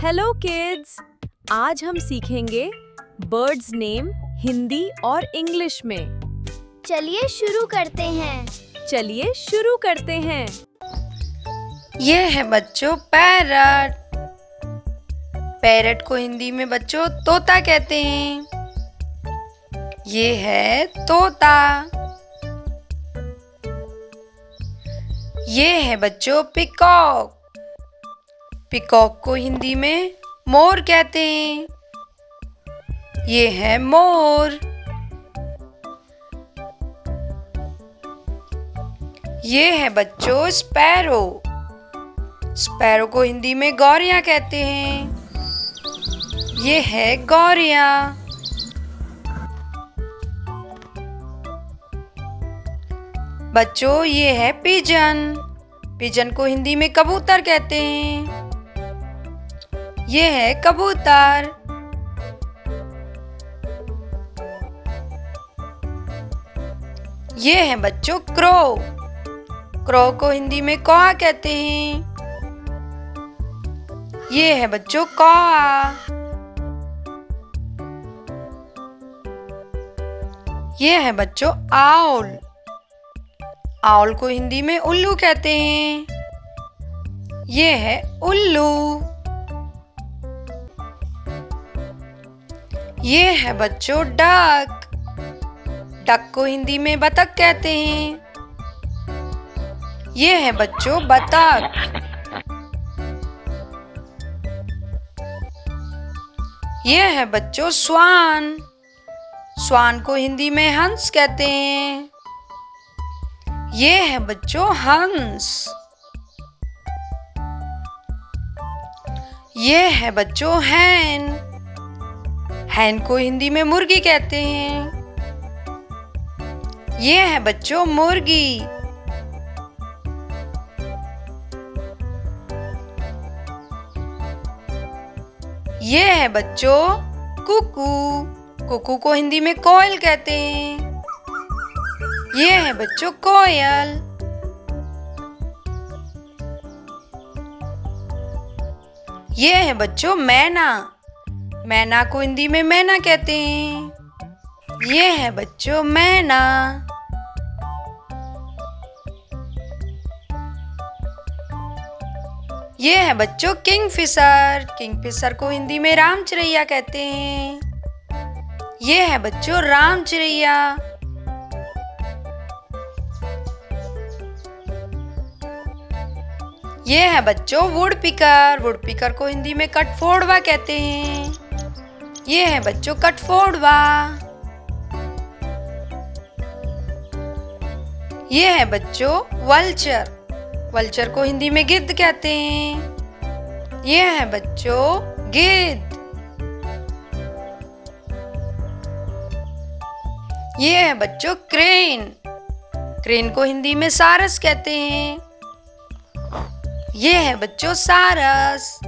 Hello kids, आज हम सीखेंगे बर्ड्स नेम हिंदी और इंग्लिश में। चलिए शुरू करते हैं। ये है बच्चों पैरट। पैरट को हिंदी में बच्चों तोता कहते हैं। ये है तोता। ये है बच्चों पिकॉक। पिकॉक को हिंदी में मोर कहते हैं। ये है मोर। ये है बच्चों स्पैरो। स्पैरो को हिंदी में गौरिया कहते हैं। ये है गौरिया। बच्चों ये है पिजन। पिजन को हिंदी में कबूतर कहते हैं। ये है कबूतर। ये है बच्चों क्रो। क्रो को हिंदी में कौआ कहते हैं। ये है बच्चों कौआ। ये है बच्चों आउल। आउल को हिंदी में उल्लू कहते हैं। ये है उल्लू। ये है बच्चों डक। डक को हिंदी में बतख कहते हैं। ये है बच्चों बतख। ये है बच्चों स्वान। स्वान को हिंदी में हंस कहते हैं। ये है बच्चों हंस। ये है बच्चों हैन। हैन को हिंदी में मुर्गी कहते हैं। ये है बच्चों मुर्गी। ये है बच्चों कुकू। कुकू को हिंदी में कोयल कहते हैं। ये है बच्चों कोयल। ये है बच्चों मैना। मैना को हिंदी में मैना कहते हैं। ये है बच्चों मैना। ये है बच्चों किंगफिशर। किंगफिशर को हिंदी में राम चिरैया कहते हैं। ये है बच्चों राम चिरैया। ये है बच्चों वुडपीकर। वुडपीकर को हिंदी में कठफोड़वा कहते हैं। ये है बच्चों कठफोड़वा। ये है बच्चों वल्चर। वल्चर को हिंदी में गिद्ध कहते हैं। ये है बच्चों गिद्ध। ये है बच्चों क्रेन। क्रेन को हिंदी में सारस कहते हैं। ये है बच्चों सारस।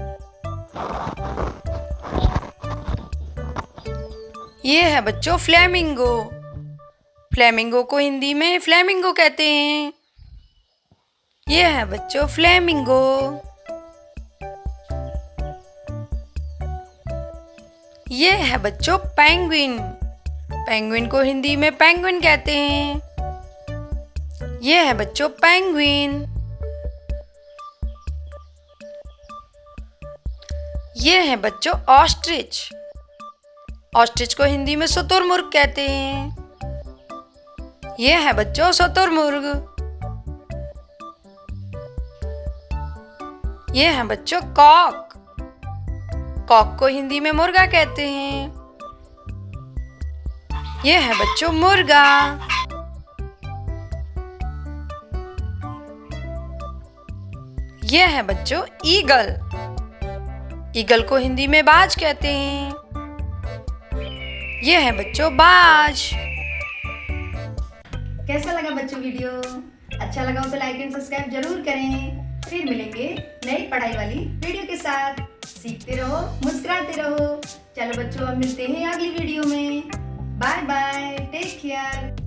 ये है बच्चों फ्लेमिंगो। फ्लेमिंगो को हिंदी में फ्लेमिंगो कहते हैं। ये है बच्चों फ्लेमिंगो। ये है बच्चों पेंगुइन। पेंगुइन को हिंदी में पेंगुइन कहते हैं। ये है बच्चों पेंगुइन। ये है बच्चों ऑस्ट्रिच। ऑस्ट्रिच को हिंदी में शुतुरमुर्ग कहते हैं। ये है बच्चों शुतुरमुर्ग। ये है बच्चों कॉक। कॉक को हिंदी में मुर्गा कहते हैं। ये है बच्चों मुर्गा। ये है बच्चों ईगल। ईगल को हिंदी में बाज कहते हैं। ये है बच्चों बाज। कैसा लगा बच्चों वीडियो? अच्छा लगा हो तो लाइक एंड सब्सक्राइब जरूर करें। फिर मिलेंगे नई पढ़ाई वाली वीडियो के साथ। सीखते रहो, मुस्कुराते रहो। चलो बच्चों, अब मिलते हैं अगली वीडियो में। Bye bye, take care.